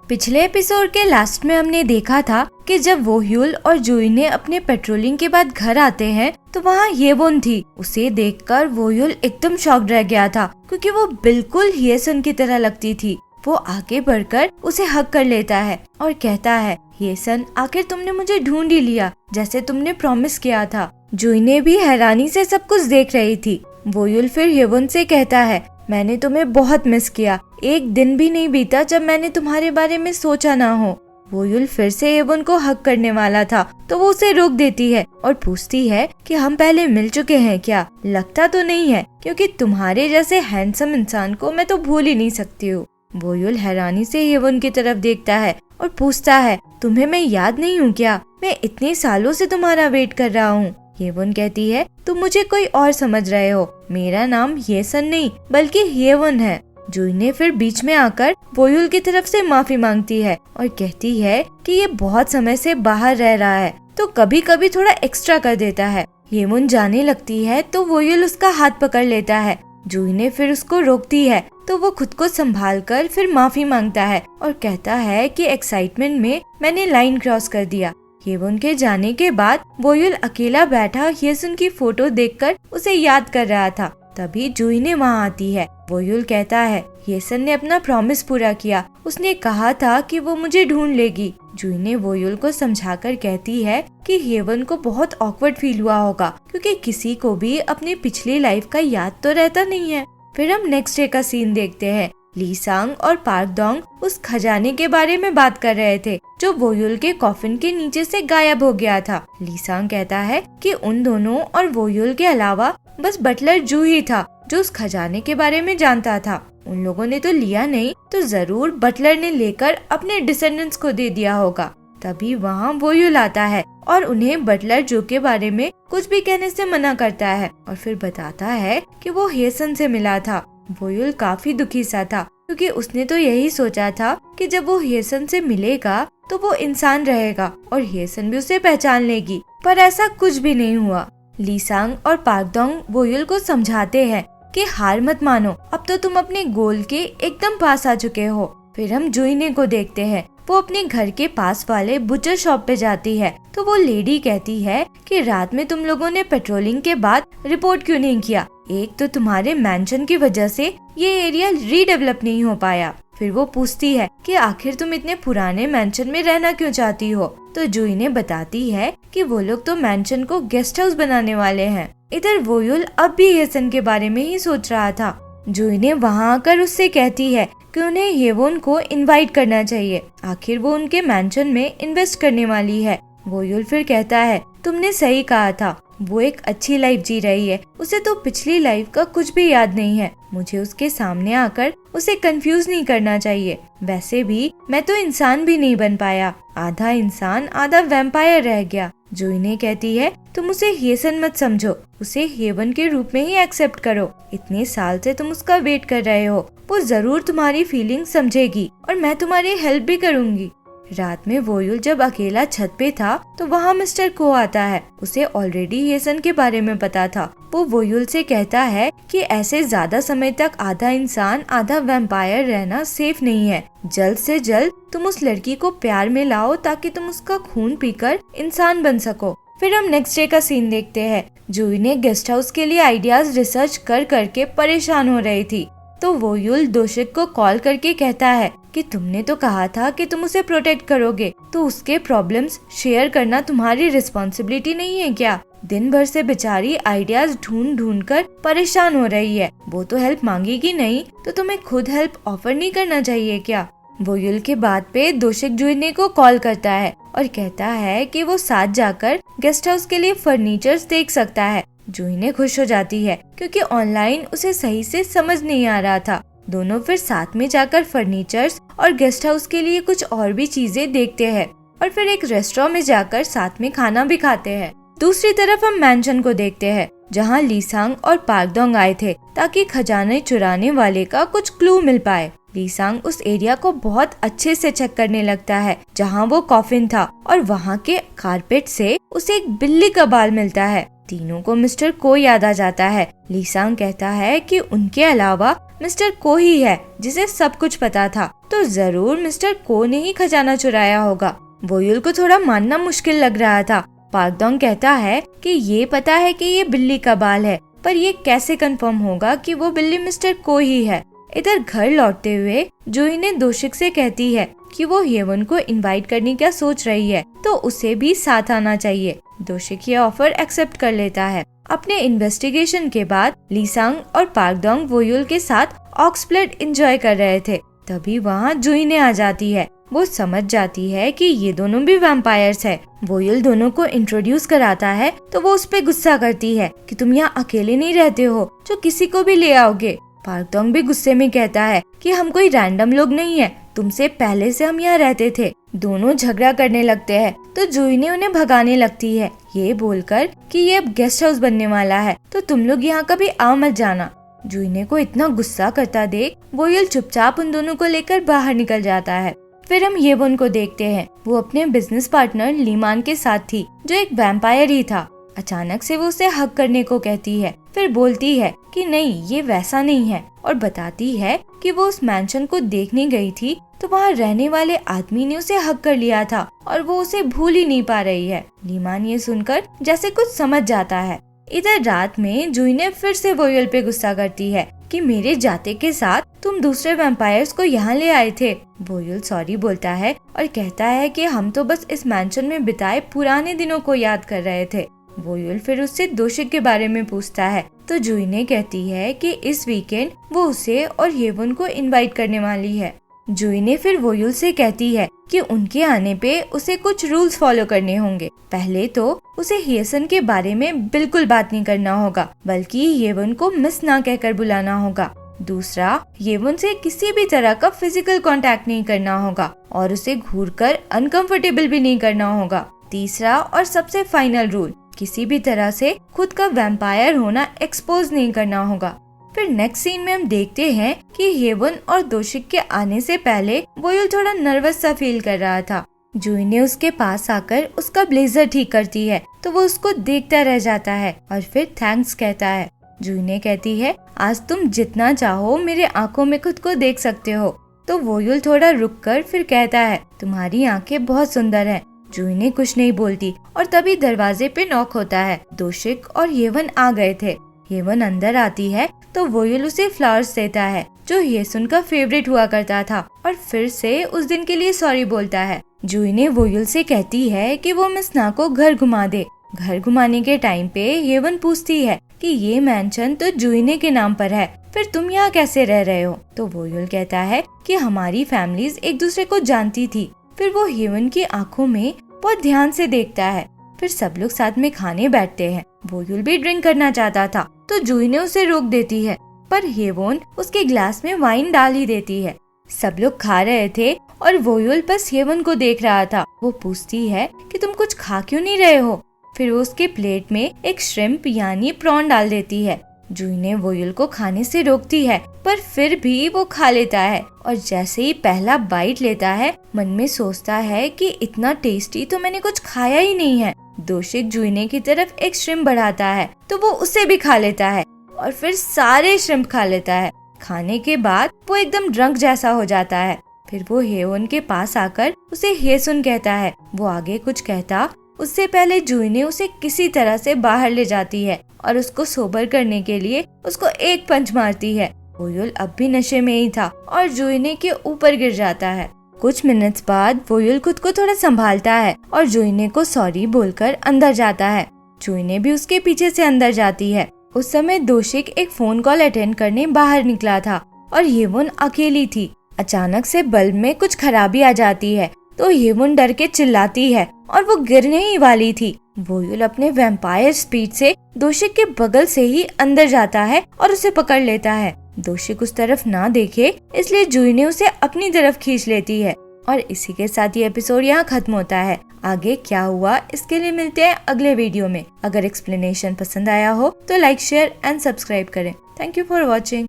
पिछले एपिसोड के लास्ट में हमने देखा था कि जब वोह्युल और जुई ने अपने पेट्रोलिंग के बाद घर आते हैं तो वहाँ येवोन थी। उसे देखकर वोह्युल एकदम शॉक्ड रह गया था क्योंकि वो बिल्कुल हिएसन की तरह लगती थी। वो आगे बढ़कर उसे हग कर लेता है और कहता है, हिएसन, आखिर तुमने मुझे ढूंढ ही लिया जैसे तुमने प्रॉमिस किया था। जुई ने भी हैरानी से सब कुछ देख रही थी। वोह्युल फिर येवोन से कहता है, मैंने तुम्हें बहुत मिस किया, एक दिन भी नहीं बीता जब मैंने तुम्हारे बारे में सोचा ना हो। वोह्युल फिर से येवोन को हक करने वाला था तो वो उसे रोक देती है और पूछती है कि हम पहले मिल चुके हैं क्या? लगता तो नहीं है, क्योंकि तुम्हारे जैसे हैंडसम इंसान को मैं तो भूल ही नहीं सकती हूँ। वोह्युल हैरानी से येवोन की तरफ देखता है और पूछता है, तुम्हें मैं याद नहीं हूँ क्या? मैं इतने सालों से तुम्हारा वेट कर रहा हूँ। येवोन कहती है, तुम मुझे कोई और समझ रहे हो, मेरा नाम हिएसन नहीं बल्कि येवोन है। जुई ने फिर बीच में आकर वोह्युल की तरफ से माफी मांगती है और कहती है कि ये बहुत समय से बाहर रह रहा है तो कभी कभी थोड़ा एक्स्ट्रा कर देता है। येवोन जाने लगती है तो वोह्युल उसका हाथ पकड़ लेता है। जुई ने फिर उसको रोकती है तो वो खुद को संभाल कर फिर माफी मांगता है और कहता है कि एक्साइटमेंट में मैंने लाइन क्रॉस कर दिया। येवोन के जाने के बाद वोह्युल अकेला बैठा हिएसन की फोटो देखकर उसे याद कर रहा था। तभी जुई ने वहाँ आती है। वोह्युल कहता है, हिएसन ने अपना प्रॉमिस पूरा किया, उसने कहा था कि वो मुझे ढूंढ लेगी। जुई ने वोह्युल को समझाकर कहती है कि येवोन को बहुत ऑकवर्ड फील हुआ होगा क्योंकि किसी को भी अपनी पिछली लाइफ का याद तो रहता नहीं है। फिर हम नेक्स्ट डे का सीन देखते हैं। ली सांग और पार्क डोंग उस खजाने के बारे में बात कर रहे थे जो वोह्युल के कॉफिन के नीचे से गायब हो गया था। ली सांग कहता है कि उन दोनों और वोह्युल के अलावा बस बटलर जू ही था जो उस खजाने के बारे में जानता था। उन लोगों ने तो लिया नहीं तो जरूर बटलर ने लेकर अपने डिसेंडेंट्स को दे दिया होगा। तभी वहाँ वोह्युल आता है और उन्हें बटलर जू के बारे में कुछ भी कहने से मना करता है और फिर बताता है कि वो हिएसन से मिला था। वोह्युल काफी दुखी सा था क्योंकि उसने तो यही सोचा था कि जब वो हिएसन से मिलेगा तो वो इंसान रहेगा और हिएसन भी उसे पहचान लेगी, पर ऐसा कुछ भी नहीं हुआ। ली सांग और पार्क डोंग वोह्युल को समझाते हैं कि हार मत मानो, अब तो तुम अपने गोल के एकदम पास आ चुके हो। फिर हम जुई को देखते हैं। वो अपने घर के पास वाले बुचर शॉप पे जाती है तो वो लेडी कहती है कि रात में तुम लोगों ने पेट्रोलिंग के बाद रिपोर्ट क्यों नहीं किया? एक तो तुम्हारे मैंशन की वजह से ये एरिया रीडेवलप नहीं हो पाया। फिर वो पूछती है कि आखिर तुम इतने पुराने मैंशन में रहना क्यों चाहती हो? तो जुई ने बताती है कि वो लोग तो मैंशन को गेस्ट हाउस बनाने वाले हैं। इधर वोह्युल अब भी हिएसन के बारे में ही सोच रहा था। जुई ने वहाँ आकर उससे कहती है कि उन्हें येवोन को इनवाइट करना चाहिए, आखिर वो उनके मैंशन में इन्वेस्ट करने वाली है। वोह्युल फिर कहता है, तुमने सही कहा था, वो एक अच्छी लाइफ जी रही है, उसे तो पिछली लाइफ का कुछ भी याद नहीं है। मुझे उसके सामने आकर उसे कंफ्यूज नहीं करना चाहिए। वैसे भी मैं तो इंसान भी नहीं बन पाया, आधा इंसान आधा वैम्पायर रह गया। जुई ने कहती है, तुम उसे हिएसन मत समझो, उसे येवोन के रूप में ही एक्सेप्ट करो। इतने साल से तुम उसका वेट कर रहे हो, वो जरूर तुम्हारी फीलिंग समझेगी और मैं तुम्हारी हेल्प भी करूंगी। रात में वोह्युल जब अकेला छत पे था तो वहाँ मिस्टर को आता है। उसे ऑलरेडी हिएसन के बारे में पता था। वो वोह्युल से कहता है कि ऐसे ज्यादा समय तक आधा इंसान आधा वैम्पायर रहना सेफ नहीं है। जल्द से जल्द तुम उस लड़की को प्यार में लाओ ताकि तुम उसका खून पीकर इंसान बन सको। फिर हम नेक्स्ट डे का सीन देखते हैं। जुई ने गेस्ट हाउस के लिए आइडियाज रिसर्च कर करके परेशान हो रही थी तो वोह्युल दोशिक को कॉल करके कहता है कि तुमने तो कहा था कि तुम उसे प्रोटेक्ट करोगे, तो उसके प्रॉब्लम्स शेयर करना तुम्हारी रिस्पॉन्सिबिलिटी नहीं है क्या? दिन भर से बेचारी आइडियाज ढूंढ ढूंढ कर परेशान हो रही है, वो तो हेल्प मांगेगी नहीं तो तुम्हें खुद हेल्प ऑफर नहीं करना चाहिए क्या? वोह्युल के बात पे दोशिक जुई को कॉल करता है और कहता है कि वो साथ जाकर गेस्ट हाउस के लिए फर्नीचर्स देख सकता है। जुई खुश हो जाती है क्योंकि ऑनलाइन उसे सही से समझ नहीं आ रहा था। दोनों फिर साथ में जाकर फर्नीचर्स और गेस्ट हाउस के लिए कुछ और भी चीजें देखते हैं और फिर एक रेस्टोरेंट में जाकर साथ में खाना भी खाते हैं। दूसरी तरफ हम मैंशन को देखते हैं जहाँ ली सांग और पार्क डोंग आए थे ताकि खजाने चुराने वाले का कुछ क्लू मिल पाए। ली सांग उस एरिया को बहुत अच्छे से चेक करने लगता है जहाँ वो कॉफिन था और वहाँ के कारपेट से उसे एक बिल्ली का बाल मिलता है। तीनों को मिस्टर को याद आ जाता है। ली सांग कहता है कि उनके अलावा मिस्टर को ही है जिसे सब कुछ पता था, तो जरूर मिस्टर को ने ही खजाना चुराया होगा। वोयुल को थोड़ा मानना मुश्किल लग रहा था। पार्क डोंग कहता है कि ये पता है कि ये बिल्ली का बाल है, पर ये कैसे कंफर्म होगा कि वो बिल्ली मिस्टर को ही है। इधर घर लौटते हुए जूही ने दोशिक से कहती है कि वो हेवन को इनवाइट करने का सोच रही है, तो उसे भी साथ आना चाहिए। दोशिक ये ऑफर एक्सेप्ट कर लेता है। अपने इन्वेस्टिगेशन के बाद लीसांग और पार्क डोंग वोयुल के साथ ऑक्सब्लड एंजॉय कर रहे थे। तभी वहाँ जूही ने आ जाती है। वो समझ जाती है कि ये दोनों भी वैम्पायर्स है। वोयुल दोनों को इंट्रोड्यूस कराता है तो वो उस पे गुस्सा करती है कि तुम यहाँ अकेले नहीं रहते हो जो किसी को भी ले आओगे। पार्क डोंग भी गुस्से में कहता है कि हम कोई रैंडम लोग नहीं है, तुमसे पहले से हम यहाँ रहते थे। दोनों झगड़ा करने लगते हैं तो जूही ने उन्हें भगाने लगती है, ये बोलकर कि ये अब गेस्ट हाउस बनने वाला है, तो तुम लोग यहाँ कभी आ मत जाना। जूही ने को इतना गुस्सा करता देख वोयुल चुपचाप उन दोनों को लेकर बाहर निकल जाता है। फिर हम येवन को देखते हैं। वो अपने बिजनेस पार्टनर लीमान के साथ थी जो एक वैम्पायर ही था। अचानक से वो उसे हग करने को कहती है, फिर बोलती है कि नहीं ये वैसा नहीं है, और बताती है कि वो उस मैंशन को देखने गई थी तो वहाँ रहने वाले आदमी ने उसे हग कर लिया था और वो उसे भूल ही नहीं पा रही है। लीमान ये सुनकर जैसे कुछ समझ जाता है। इधर रात में जूही ने फिर से वोयुल पे गुस्सा करती है कि मेरे जाते के साथ तुम दूसरे वैम्पायर्स को यहाँ ले आए थे। वोयुल सॉरी बोलता है और कहता है कि हम तो बस इस मैंशन में बिताए पुराने दिनों को याद कर रहे थे। वोयुल फिर उससे दोशिक के बारे में पूछता है तो जूही ने कहती है कि इस वीकेंड वो उसे और येवन को इनवाइट करने वाली है। जूही ने फिर वोयुल से कहती है कि उनके आने पे उसे कुछ रूल्स फॉलो करने होंगे। पहले तो उसे हियसन के बारे में बिल्कुल बात नहीं करना होगा, बल्कि येवन को मिस ना कहकर बुलाना होगा। दूसरा, येवन से किसी भी तरह का फिजिकल कांटेक्ट नहीं करना होगा और उसे घूरकर अनकंफर्टेबल भी नहीं करना होगा। तीसरा और सबसे फाइनल रूल, किसी भी तरह से खुद का वैम्पायर होना एक्सपोज नहीं करना होगा। फिर नेक्स्ट सीन में हम देखते हैं कि हेवन और दोशिक के आने से पहले वोयुल थोड़ा नर्वस सा फील कर रहा था। जूही ने उसके पास आकर उसका ब्लेजर ठीक करती है तो वो उसको देखता रह जाता है और फिर थैंक्स कहता है। जूही ने कहती है आज तुम जितना चाहो मेरे आंखों में खुद को देख सकते हो। तो वोयुल थोड़ा रुक कर फिर कहता है तुम्हारी आंखें बहुत सुंदर हैं। जूही ने कुछ नहीं बोलती और तभी दरवाजे पे नॉक होता है। दोशिक और येवन आ गए थे। येवन अंदर आती है तो वोयुल उसे फ्लावर्स देता है जो येसुन का फेवरेट हुआ करता था और फिर से उस दिन के लिए सॉरी बोलता है। जूही ने वोयुल से कहती है कि वो मिस ना को घर घुमा दे। घर घुमाने के टाइम पे येवन पूछती है कि ये मैंशन तो जूही ने के नाम पर है, फिर तुम यहाँ कैसे रह रहे हो? तो वोयुल कहता है कि हमारी फैमिलीज एक दूसरे को जानती थी। फिर वो येवन की आंखों में बहुत ध्यान से देखता है। फिर सब लोग साथ में खाने बैठते हैं। वोयुल भी ड्रिंक करना चाहता था तो जूही ने उसे रोक देती है, पर येवन उसके ग्लास में वाइन डाल ही देती है। सब लोग खा रहे थे और वोयुल बस येवन को देख रहा था। वो पूछती है कि तुम कुछ खा क्यों नहीं रहे हो? फिर वो उसके प्लेट में एक श्रिम्प यानी प्रॉन डाल देती है। जूही ने वोयुल को खाने से रोकती है, पर फिर भी वो खा लेता है और जैसे ही पहला बाइट लेता है मन में सोचता है कि इतना टेस्टी तो मैंने कुछ खाया ही नहीं है। दोशिक जूही की तरफ एक श्रिम्प बढ़ाता है तो वो उसे भी खा लेता है और फिर सारे श्रिम्प खा लेता है। खाने के बाद वो एकदम ड्रंक जैसा हो जाता है। फिर वो हेवन के पास आकर उसे हेसुन कहता है। वो आगे कुछ कहता उससे पहले जूही ने उसे किसी तरह से बाहर ले जाती है और उसको सोबर करने के लिए उसको एक पंच मारती है। वोयुल अब भी नशे में ही था और जूही के ऊपर गिर जाता है। कुछ मिनट्स बाद वोयुल खुद को थोड़ा संभालता है और जूही को सॉरी बोलकर अंदर जाता है। जूही भी उसके पीछे से अंदर जाती है। उस समय दोशिक एक फोन कॉल अटेंड करने बाहर निकला था और येवन अकेली थी। अचानक से बल्ब में कुछ खराबी आ जाती है तो येवन डर के चिल्लाती है और वो गिरने ही वाली थी। वोयुल अपने वैम्पायर स्पीड से दोशिक के बगल से ही अंदर जाता है और उसे पकड़ लेता है। दोशिक उस तरफ ना देखे इसलिए जूही ने उसे अपनी तरफ खींच लेती है। और इसी के साथ ये एपिसोड यहाँ खत्म होता है। आगे क्या हुआ इसके लिए मिलते हैं अगले वीडियो में। अगर एक्सप्लेनेशन पसंद आया हो तो लाइक, शेयर एंड सब्सक्राइब करें। Thank you for watching.